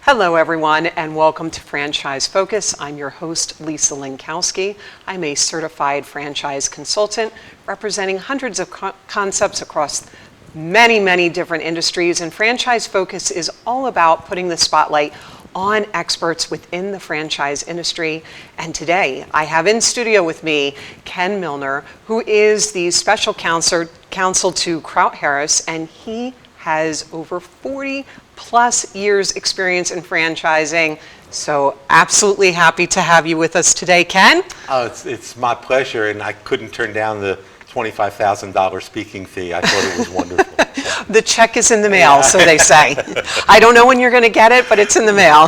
Hello everyone and welcome to Franchise Focus. I'm your host Lisa Linkowski. I'm a certified franchise consultant representing hundreds of concepts across many different industries, and Franchise Focus is all about putting the spotlight on experts within the franchise industry. And today I have in studio with me Ken Milner, who is the special counsel to Kraut and Harris, and he has over 40 plus years experience in franchising. So absolutely happy to have you with us today, Ken. Oh, it's my pleasure, and I couldn't turn down the $25,000 speaking fee. I thought it was wonderful. The check is in the mail, so they say. I don't know when you're going to get it, but it's in the mail.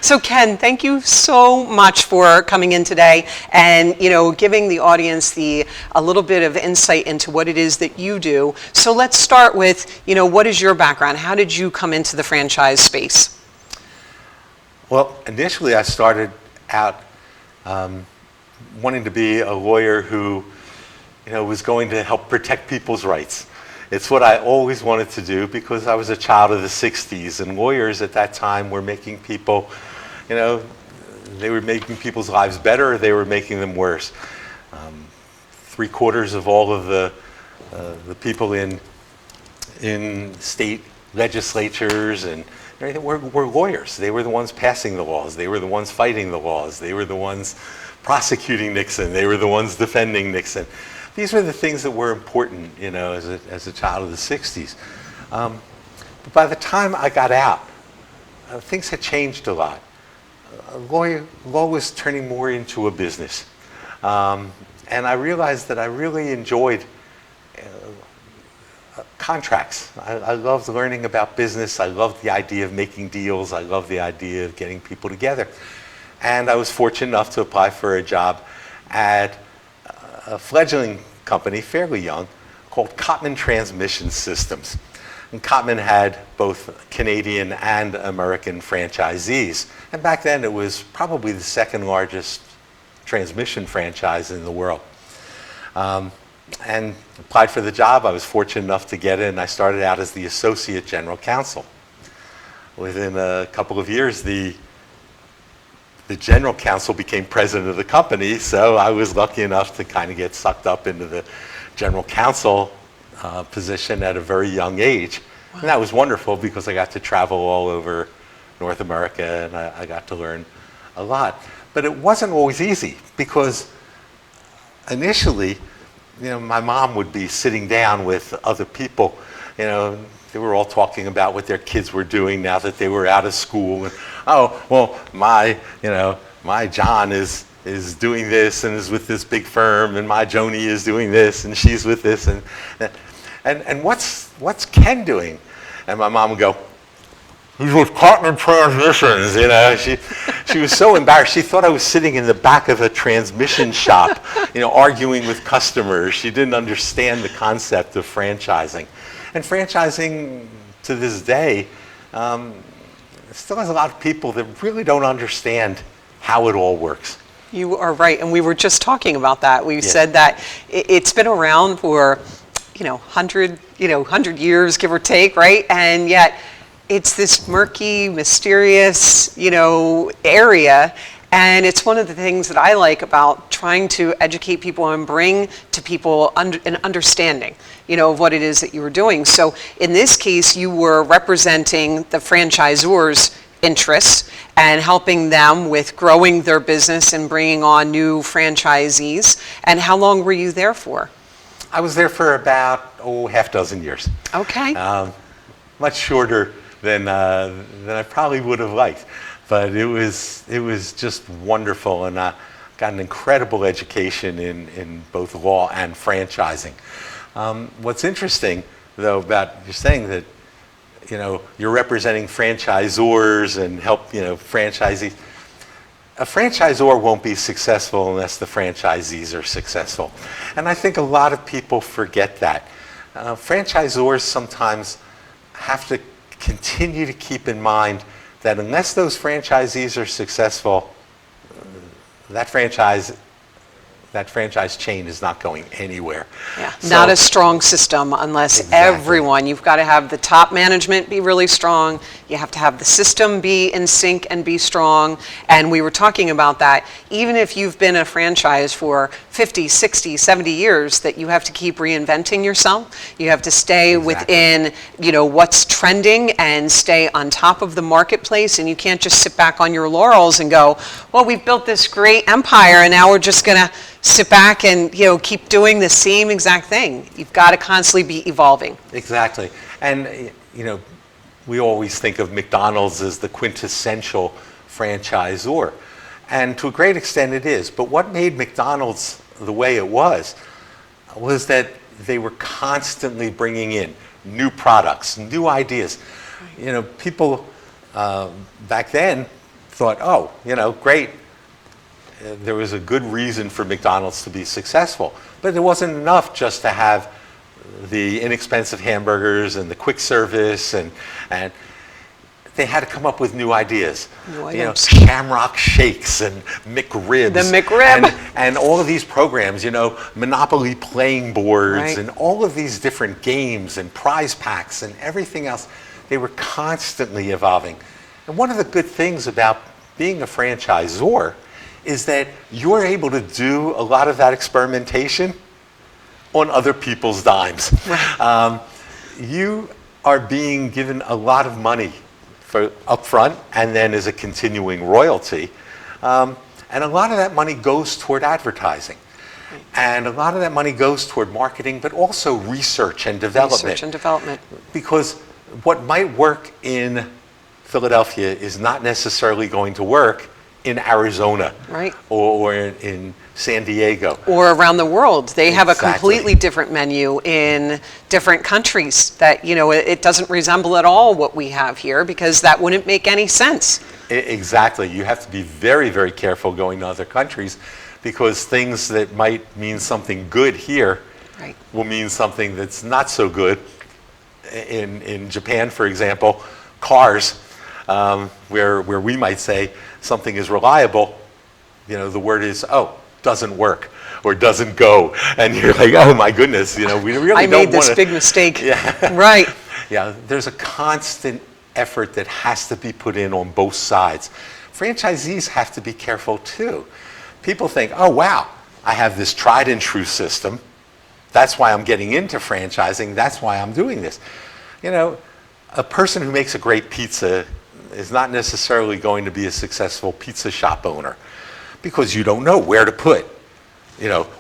So Ken, thank you so much for coming in today and giving the audience a little bit of insight into what it is that you do. So let's start with what is your background? How did you come into the franchise space? Well, initially I started out wanting to be a lawyer who was going to help protect people's rights. It's what I always wanted to do because I was a child of the 60s, and lawyers at that time were making people, they were making people's lives better, or they were making them worse. 3/4 of all of the people in state legislatures and everything were lawyers. They were the ones passing the laws. They were the ones fighting the laws. They were the ones prosecuting Nixon. They were the ones defending Nixon. These were the things that were important, as a child of the 60s. But by the time I got out, things had changed a lot. Law was turning more into a business. And I realized that I really enjoyed contracts. I loved learning about business. I loved the idea of making deals. I loved the idea of getting people together. And I was fortunate enough to apply for a job at a fledgling company, fairly young, called Cottman Transmission Systems. And Cottman had both Canadian and American franchisees. And back then it was probably the second largest transmission franchise in the world. And applied for the job. I was fortunate enough to get it, and I started out as the associate general counsel. Within a couple of years, the general counsel became president of the company, so I was lucky enough to kind of get sucked up into the general counsel position at a very young age. Wow. And that was wonderful because I got to travel all over North America, and I got to learn a lot. But it wasn't always easy because initially, my mom would be sitting down with other people, they were all talking about what their kids were doing now that they were out of school. And, oh, well, my John is doing this and is with this big firm, and my Joni is doing this and she's with this, and what's Ken doing? And my mom would go, he's with Kraut and Transmissions. She was so embarrassed. She thought I was sitting in the back of a transmission shop, arguing with customers. She didn't understand the concept of franchising. And franchising, to this day, still has a lot of people that really don't understand how it all works. You are right, and we were just talking about that. We said that it's been around for, 100 years, give or take, right? And yet, it's this murky, mysterious, area. And it's one of the things that I like about trying to educate people and bring to people an understanding, of what it is that you were doing. So in this case, you were representing the franchisors' interests and helping them with growing their business and bringing on new franchisees. And how long were you there for? I was there for about, half dozen years. Okay. Much shorter than I probably would have liked. But it was just wonderful, and I got an incredible education in both law and franchising. What's interesting, though, about you're saying that, you're representing franchisors and help, franchisees. A franchisor won't be successful unless the franchisees are successful. And I think a lot of people forget that. Franchisors sometimes have to continue to keep in mind that unless those franchisees are successful, that franchise that franchise chain is not going anywhere. Yeah, So- not a strong system unless Exactly. everyone, you've got to have the top management be really strong, you have to have the system be in sync and be strong, and we were talking about that, even if you've been a franchise for 50, 60, 70 years, that you have to keep reinventing yourself, you have to stay within, what's trending and stay on top of the marketplace, and you can't just sit back on your laurels and go, well, we've built this great empire and now we're just going to sit back and keep doing the same exact thing. You've got to constantly be evolving. Exactly. And we always think of McDonald's as the quintessential franchisor. And to a great extent it is. But what made McDonald's the way it was that they were constantly bringing in new products, new ideas. People back then thought, oh, great. There was a good reason for McDonald's to be successful. But it wasn't enough just to have the inexpensive hamburgers and the quick service, and they had to come up with new ideas. New items. Shamrock shakes and McRibs. The McRib. And all of these programs, Monopoly playing boards, Right. and all of these different games and prize packs and everything else. They were constantly evolving. And one of the good things about being a franchisor is that you're able to do a lot of that experimentation on other people's dimes. Right. You are being given a lot of money for upfront and then as a continuing royalty. And a lot of that money goes toward advertising. And a lot of that money goes toward marketing, but also research and development. Research and development. Because what might work in Philadelphia is not necessarily going to work in Arizona, Right. or in San Diego. Or around the world. They have a Exactly. completely different menu in different countries that, it doesn't resemble at all what we have here, because that wouldn't make any sense. Exactly. You have to be very, very careful going to other countries, because things that might mean something good here Right. will mean something that's not so good. In Japan, for example, cars, where we might say something is reliable, the word is, doesn't work or doesn't go. And you're like, oh my goodness, we really I don't made this wanna- big mistake. Yeah. Right. Yeah, there's a constant effort that has to be put in on both sides. Franchisees have to be careful too. People think, oh wow, I have this tried and true system. That's why I'm getting into franchising. That's why I'm doing this. A person who makes a great pizza is not necessarily going to be a successful pizza shop owner, because you don't know where to put.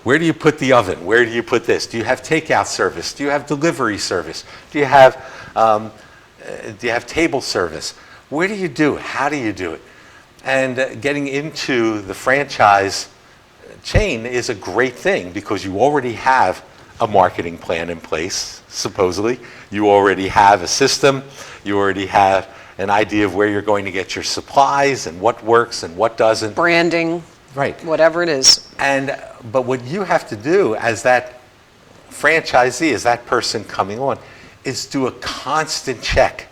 Where do you put the oven? Where do you put this? Do you have takeout service? Do you have delivery service? Do you have table service? Where do you do it? How do you do it? And getting into the franchise chain is a great thing, because you already have a marketing plan in place, supposedly. You already have a system. You already have an idea of where you're going to get your supplies and what works and what doesn't. Branding. Right. Whatever it is. But what you have to do as that franchisee, as that person coming on, is do a constant check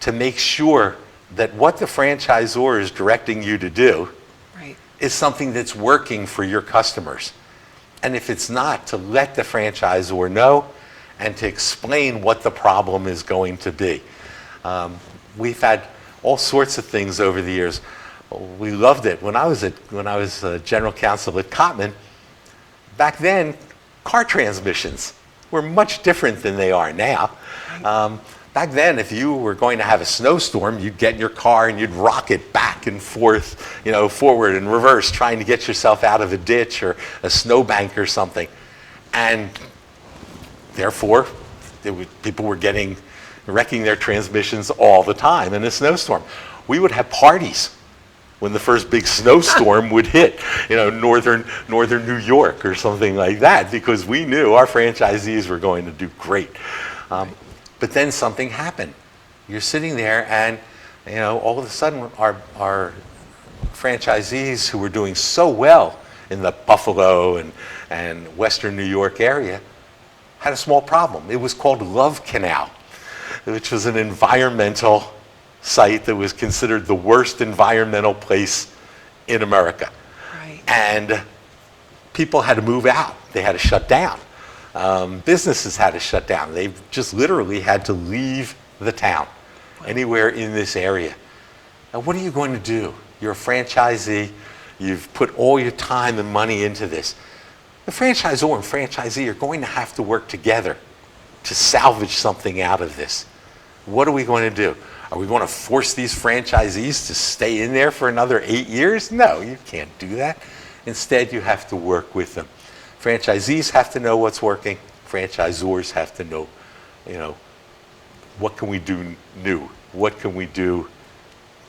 to make sure that what the franchisor is directing you to do Right. is something that's working for your customers. And if it's not, to let the franchisor know and to explain what the problem is going to be. We've had all sorts of things over the years. We loved it. When I was general counsel at Cotman, back then, car transmissions were much different than they are now. Back then, if you were going to have a snowstorm, you'd get in your car and you'd rock it back and forth, forward and reverse, trying to get yourself out of a ditch or a snowbank or something. And therefore, people were wrecking their transmissions all the time in a snowstorm. We would have parties when the first big snowstorm would hit, northern New York or something like that, because we knew our franchisees were going to do great. But then something happened. You're sitting there and, all of a sudden our franchisees who were doing so well in the Buffalo and Western New York area had a small problem. It was called Love Canal, which was an environmental site that was considered the worst environmental place in America. Right. And people had to move out. They had to shut down. Businesses had to shut down. They just literally had to leave the town, anywhere in this area. Now, what are you going to do? You're a franchisee. You've put all your time and money into this. The franchisor and franchisee are going to have to work together to salvage something out of this. What are we going to do? Are we going to force these franchisees to stay in there for another 8 years? No, you can't do that. Instead, you have to work with them. Franchisees have to know what's working. Franchisors have to know, what can we do new? What can we do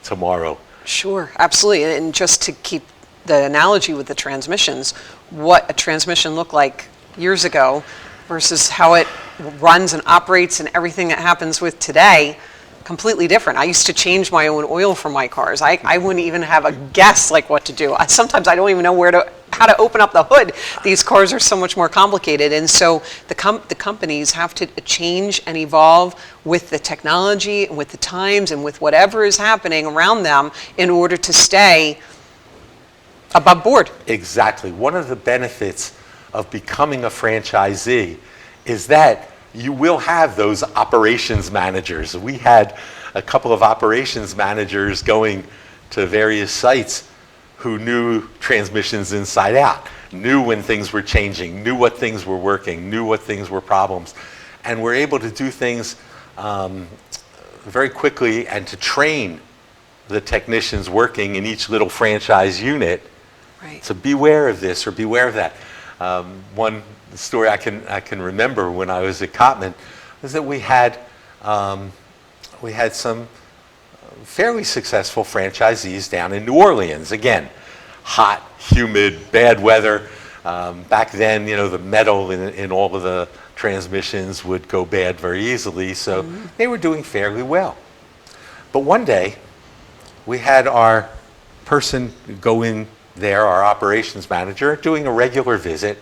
tomorrow? Sure, absolutely. And just to keep the analogy with the transmissions, what a transmission looked like years ago versus how it runs and operates and everything that happens with today, completely different. I used to change my own oil for my cars. I wouldn't even have a guess like what to do. Sometimes I don't even know how to open up the hood. These cars are so much more complicated. And so the companies have to change and evolve with the technology and with the times and with whatever is happening around them in order to stay above board. Exactly. One of the benefits of becoming a franchisee is that you will have those operations managers. We had a couple of operations managers going to various sites who knew transmissions inside out, knew when things were changing, knew what things were working, knew what things were problems, and were able to do things very quickly and to train the technicians working in each little franchise unit. Right. So beware of this or beware of that. One story I can remember when I was at Cotman was that we had some fairly successful franchisees down in New Orleans. Again, hot, humid, bad weather. Back then, the metal in all of the transmissions would go bad very easily, so they were doing fairly well. But one day, we had our person go in there, our operations manager, doing a regular visit,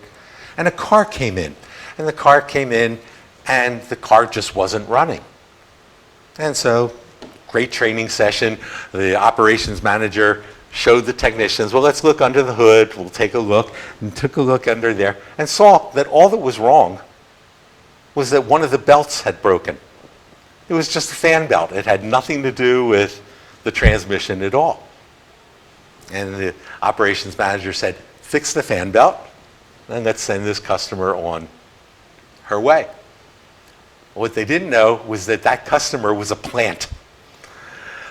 and a car came in. And the car came in, and the car just wasn't running. And so, great training session. The operations manager showed the technicians, well, let's look under the hood. We'll take a look. And took a look under there and saw that all that was wrong was that one of the belts had broken. It was just a fan belt. It had nothing to do with the transmission at all. And the operations manager said, fix the fan belt, and let's send this customer on her way. What they didn't know was that customer was a plant.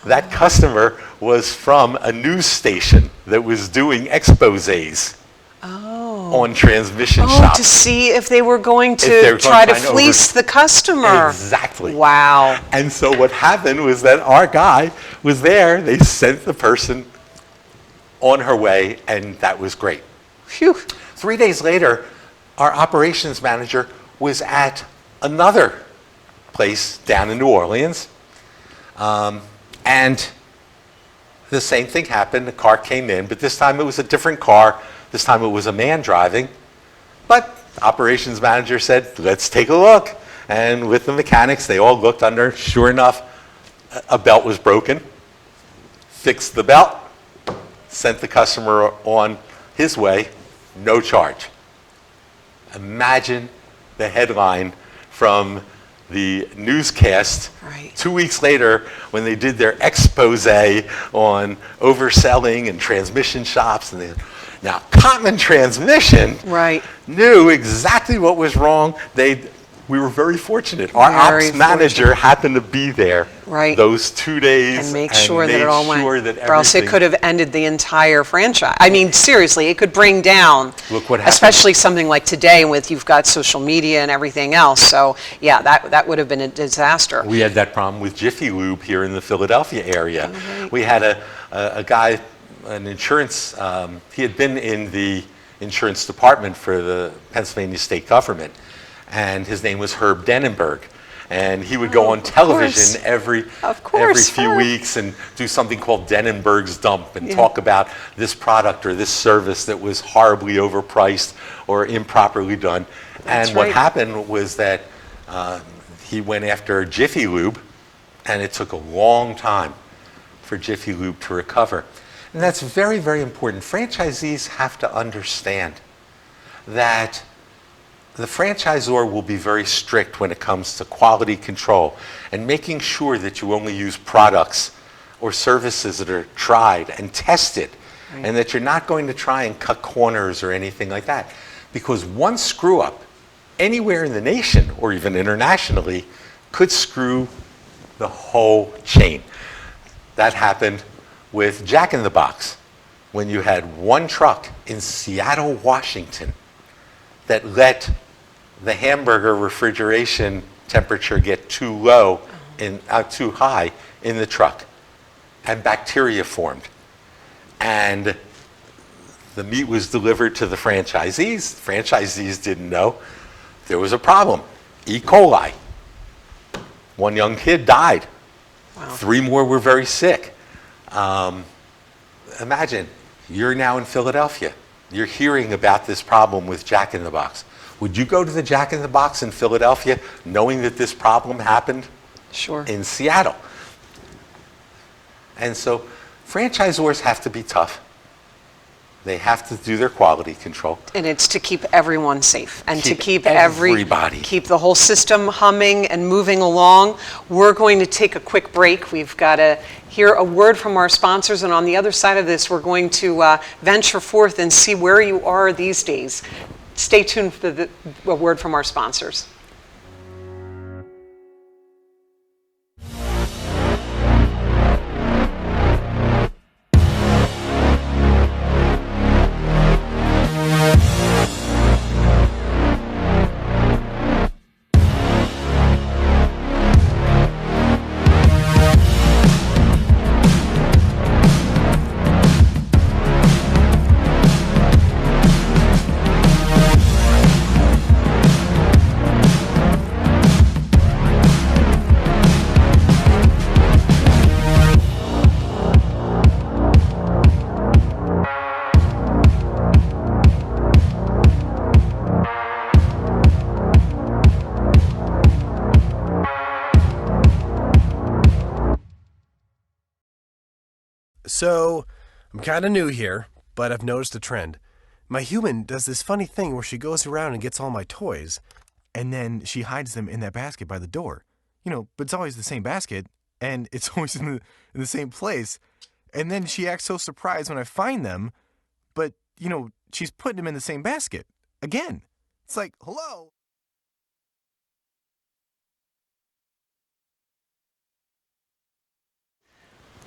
That customer was from a news station that was doing exposés on transmission shops. To see if they were going to try to fleece the customer. Exactly. Wow. And so what happened was that our guy was there. They sent the person on her way, and that was great. Phew. 3 days later, our operations manager was at another place down in New Orleans, and the same thing happened. The car came in, but this time it was a different car. This time it was a man driving. But the operations manager said, let's take a look. And with the mechanics, they all looked under. Sure enough, a belt was broken. Fixed the belt, sent the customer on his way, no charge. Imagine the headline from the newscast 2 weeks later when they did their expose on overselling and transmission shops. And now, Cotman Transmission knew exactly what was wrong. We were very fortunate. Our ops manager happened to be there those 2 days and make sure that it all went. Or else it could have ended the entire franchise. I mean, seriously, it could bring down, look what happened. Especially something like today with you've got social media and everything else. So, yeah, that would have been a disaster. We had that problem with Jiffy Lube here in the Philadelphia area. We had a guy, an insurance, he had been in the insurance department for the Pennsylvania state government. And his name was Herb Dennenberg. And he would go on television every few weeks and do something called Dennenberg's Dump and talk about this product or this service that was horribly overpriced or improperly done. And what happened was that he went after Jiffy Lube, and it took a long time for Jiffy Lube to recover. And that's very, very important. Franchisees have to understand that the franchisor will be very strict when it comes to quality control and making sure that you only use products or services that are tried and tested, Right. and that you're not going to try and cut corners or anything like that. Because one screw up anywhere in the nation or even internationally could screw the whole chain. That happened with Jack in the Box when you had one truck in Seattle, Washington that let the hamburger refrigeration temperature get too low and too high in the truck, and bacteria formed. And the meat was delivered to the franchisees. Franchisees didn't know there was a problem. E. coli. One young kid died. Wow. 3 more were very sick. Imagine, you're now in Philadelphia. You're hearing about this problem with Jack in the Box. Would you go to the Jack in the Box in Philadelphia knowing that this problem happened Sure. in Seattle? And so franchisors have to be tough. They have to do their quality control. And it's to keep everyone safe and to Keep keep everybody. keep the whole system humming and moving along. We're going to take a quick break. We've got to hear a word from our sponsors, and on the other side of this, we're going to venture forth and see where you are these days. Stay tuned for a word from our sponsors. So, I'm kind of new here, but I've noticed a trend. My human does this funny thing where she goes around and gets all my toys, and then she hides them in that basket by the door. But it's always the same basket, and it's always in the same place. And then she acts so surprised when I find them, but, she's putting them in the same basket. Again. It's like, hello?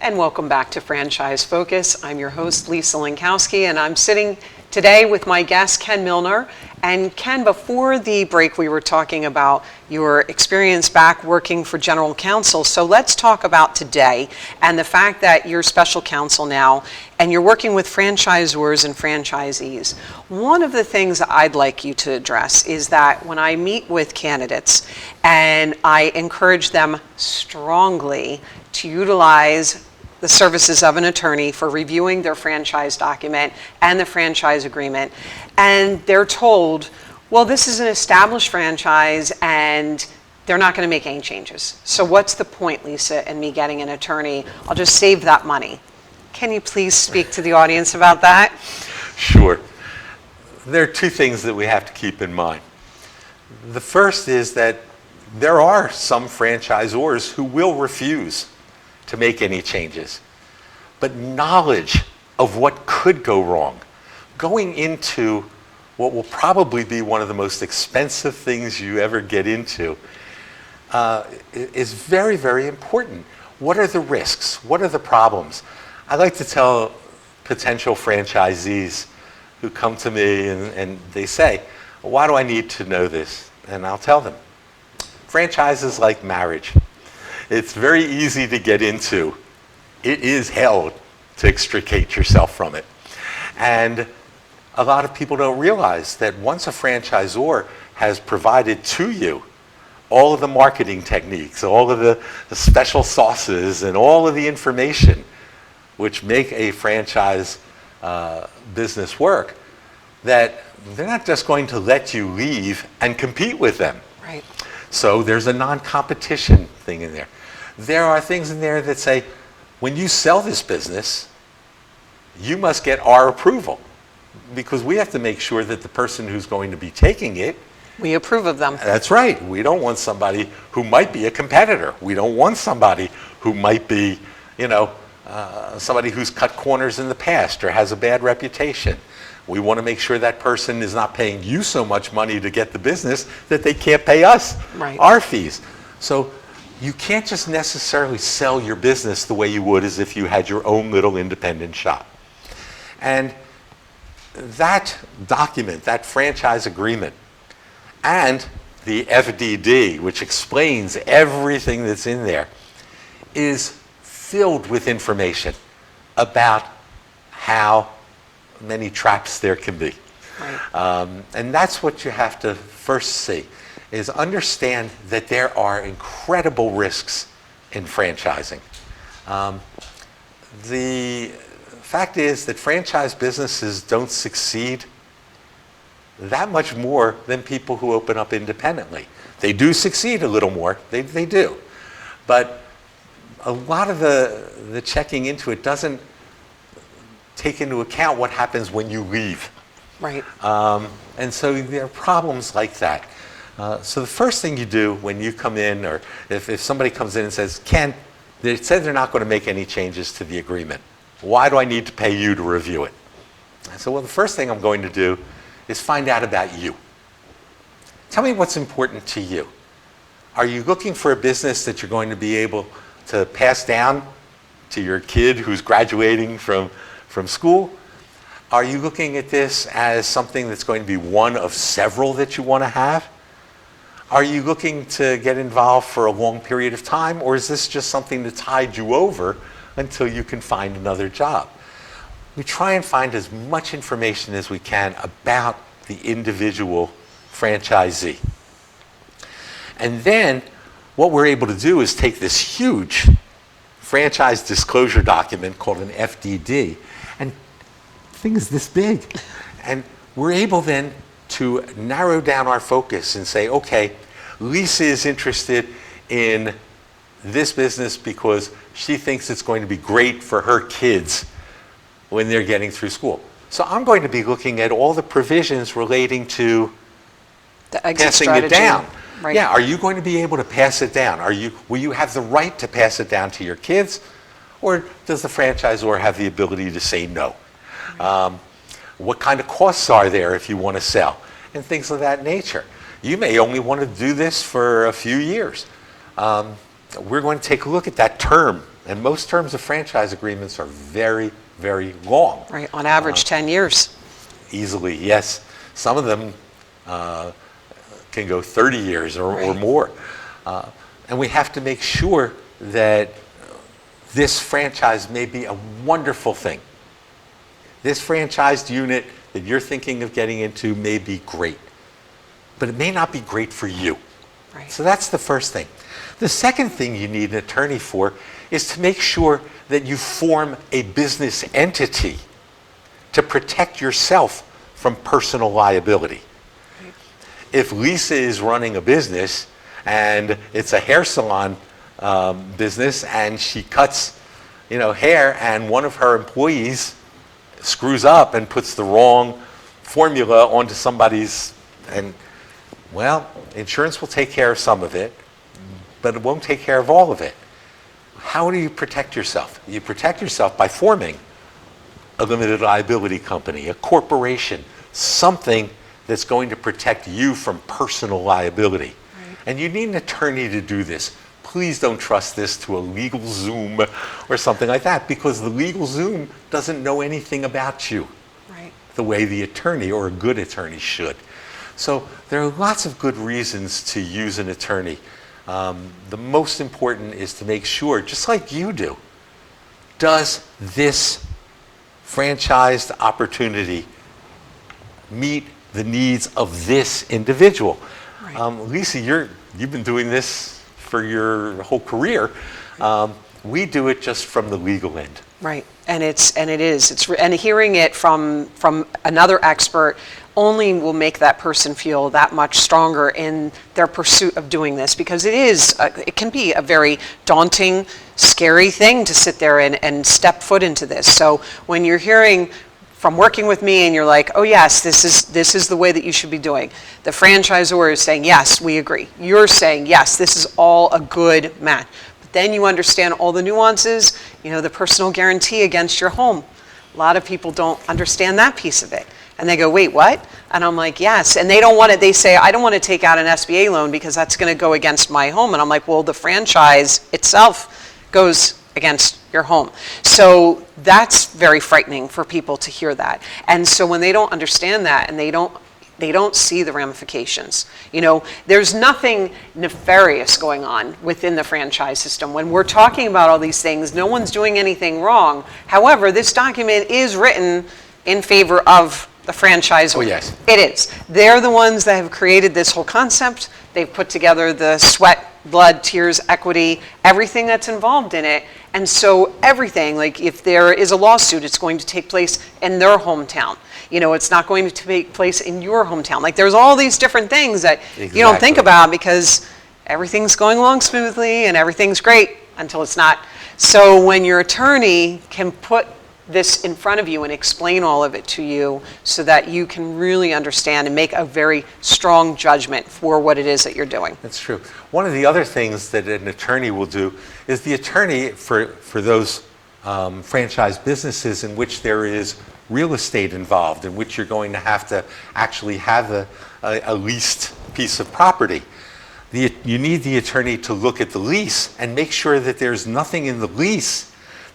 And welcome back to Franchise Focus. I'm your host, Lisa Linkowski, and I'm sitting today with my guest, Ken Milner. And Ken, before the break, we were talking about your experience back working for general counsel. So let's talk about today and the fact that you're special counsel now and you're working with franchisors and franchisees. One of the things I'd like you to address is that when I meet with candidates and I encourage them strongly to utilize the services of an attorney for reviewing their franchise document and the franchise agreement, and they're told, well, this is an established franchise and they're not going to make any changes. So what's the point, Lisa, in me getting an attorney? I'll just save that money. Can you please speak to the audience about that? Sure. There are 2 things that we have to keep in mind. The first is that there are some franchisors who will refuse to make any changes. But knowledge of what could go wrong, going into what will probably be one of the most expensive things you ever get into, is very, very important. What are the risks? What are the problems? I like to tell potential franchisees who come to me and they say, why do I need to know this? And I'll tell them, franchise is like marriage. It's very easy to get into. It is hell to extricate yourself from it. And a lot of people don't realize that once a franchisor has provided to you all of the marketing techniques, all of the special sauces, and all of the information which make a franchise business work, that they're not just going to let you leave and compete with them. Right. So there's a non-competition thing in there. There are things in there that say, when you sell this business, you must get our approval. because we have to make sure that the person who's going to be taking it, We approve of them. that's right. We don't want somebody who might be a competitor. We don't want somebody who might be, somebody who's cut corners in the past or has a bad reputation. We want to make sure that person is not paying you so much money to get the business that they can't pay us Right. our fees. So you can't just necessarily sell your business the way you would as if you had your own little independent shop. And that document, that franchise agreement, and the FDD, which explains everything that's in there, is filled with information about how many traps there can be. Right. And that's what you have to first see, is understand that there are incredible risks in franchising. The fact is that franchise businesses don't succeed that much more than people who open up independently. They do succeed a little more, they do. But a lot of the checking into it doesn't take into account what happens when you leave. Right. And so there are problems like that. So the first thing you do when you come in, or if somebody comes in and says, Ken, they said they're not going to make any changes to the agreement. Why do I need to pay you to review it? I said, well, the first thing I'm going to do is find out about you. Tell me what's important to you. Are you looking for a business that you're going to be able to pass down to your kid who's graduating from school? Are you looking at this as something that's going to be one of several that you want to have? Are you looking to get involved for a long period of time, or is this just something to tide you over until you can find another job? We try and find as much information as we can about the individual franchisee. And then what we're able to do is take this huge franchise disclosure document called an FDD, and the thing is this big. And we're able then to narrow down our focus and say, okay, Lisa is interested in this business because she thinks it's going to be great for her kids when they're getting through school. So I'm going to be looking at all the provisions relating to The exit passing strategy. it down. Right. Yeah, are you going to be able to pass it down? Will you have the right to pass it down to your kids? Or does the franchisor have the ability to say no? What kind of costs are there if you want to sell? And things of that nature. You may only want to do this for a few years. We're going to take a look at that term. And most terms of franchise agreements are very, very long. Right. On average, 10 years. Easily, yes. Some of them can go 30 years or Right. more. And we have to make sure that this franchise may be a wonderful thing. This franchised unit that you're thinking of getting into may be great, but it may not be great for you. Right. So that's the first thing. The second thing you need an attorney for is to make sure that you form a business entity to protect yourself from personal liability. Right. If Lisa is running a business and it's a hair salon business and she cuts, hair, and one of her employees screws up and puts the wrong formula onto somebody's, and well, insurance will take care of some of it, but it won't take care of all of it. How do you protect yourself? You protect yourself by forming a limited liability company, a corporation, something that's going to protect you from personal liability. Right. And you need an attorney to do this. Please don't trust this to a legal Zoom or something like that, because the legal Zoom doesn't know anything about you Right. the way the attorney or a good attorney should. So there are lots of good reasons to use an attorney. The most important is to make sure, just like you do, does this franchised opportunity meet the needs of this individual? Right. Lisa, you've been doing this for your whole career. We do it just from the legal end. Right, and and hearing it from another expert only will make that person feel that much stronger in their pursuit of doing this, because it can be a very daunting, scary thing to sit there and step foot into this. So when you're hearing from working with me and you're like, oh yes, this is the way that you should be doing. The franchisor is saying, yes, we agree. You're saying, yes, this is all a good match. But then you understand all the nuances, the personal guarantee against your home. A lot of people don't understand that piece of it. And they go, wait, what? And I'm like, yes. And they say, I don't want to take out an SBA loan because that's going to go against my home. And I'm like, well, the franchise itself goes against your home. So that's very frightening for people to hear that. And so when they don't understand that and they don't see the ramifications, there's nothing nefarious going on within the franchise system. When we're talking about all these things, no one's doing anything wrong. However, this document is written in favor of the franchisor. Oh, yes. It is. They're the ones that have created this whole concept. They've put together the sweat, blood, tears, equity, everything that's involved in it. And so everything, like if there is a lawsuit, it's going to take place in their hometown. It's not going to take place in your hometown. Like there's all these different things that you don't think about because everything's going along smoothly and everything's great until it's not. So when your attorney can put this in front of you and explain all of it to you so that you can really understand and make a very strong judgment for what it is that you're doing. That's true. One of the other things that an attorney will do is the attorney for those franchise businesses in which there is real estate involved, in which you're going to have to actually have a leased piece of property. You need the attorney to look at the lease and make sure that there's nothing in the lease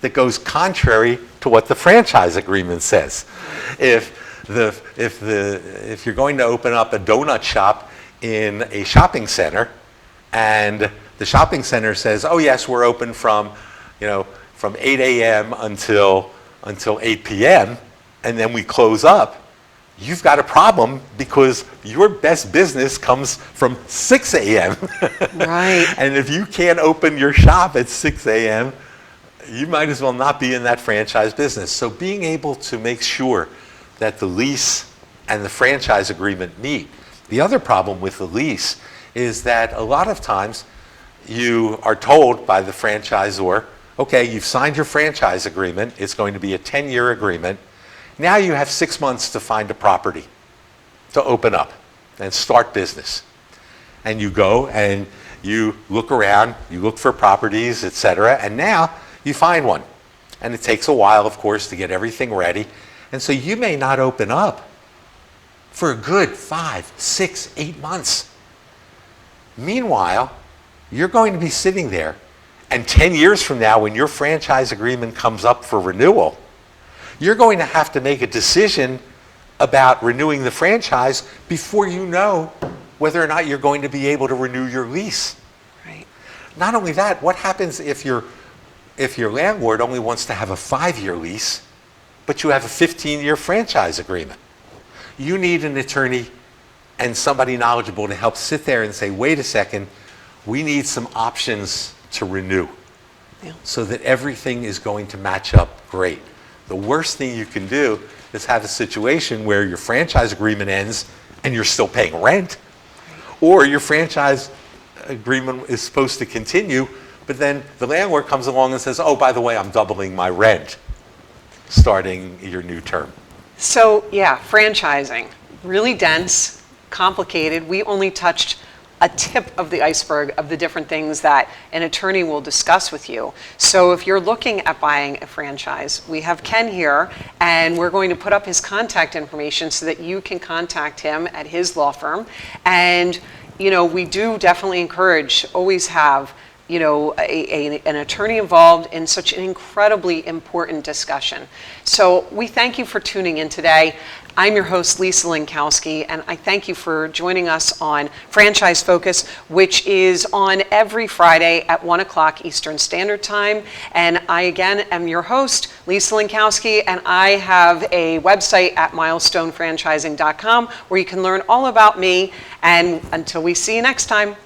that goes contrary to what the franchise agreement says. If you're going to open up a donut shop in a shopping center, and the shopping center says, "Oh yes, we're open from 8 a.m. until 8 p.m. and then we close up," you've got a problem because your best business comes from 6 a.m. Right. And if you can't open your shop at 6 a.m., you might as well not be in that franchise business. So being able to make sure that the lease and the franchise agreement meet. The other problem with the lease is that a lot of times you are told by the franchisor, okay, you've signed your franchise agreement, it's going to be a 10-year agreement. Now you have 6 months to find a property to open up and start business. And you go and you look around, you look for properties, etc., and now you find one. And it takes a while, of course, to get everything ready. And so you may not open up for a good 5, 6, 8 months. Meanwhile, you're going to be sitting there, and 10 years from now, when your franchise agreement comes up for renewal, you're going to have to make a decision about renewing the franchise before you know whether or not you're going to be able to renew your lease. Right. Not only that, what happens if your landlord only wants to have a 5-year lease, but you have a 15-year franchise agreement? You need an attorney and somebody knowledgeable to help sit there and say, wait a second, we need some options to renew so that everything is going to match up great. The worst thing you can do is have a situation where your franchise agreement ends and you're still paying rent, or your franchise agreement is supposed to continue, but then the landlord comes along and says, oh, by the way, I'm doubling my rent starting your new term. So yeah, franchising, really dense, complicated. We only touched a tip of the iceberg of the different things that an attorney will discuss with you. So if you're looking at buying a franchise, we have Ken here, and we're going to put up his contact information so that you can contact him at his law firm. And we do definitely encourage, always have an attorney involved in such an incredibly important discussion. So we thank you for tuning in today. I'm your host, Lisa Linkowski, and I thank you for joining us on Franchise Focus, which is on every Friday at 1 o'clock Eastern Standard Time. And I, again, am your host, Lisa Linkowski, and I have a website at milestonefranchising.com where you can learn all about me. And until we see you next time,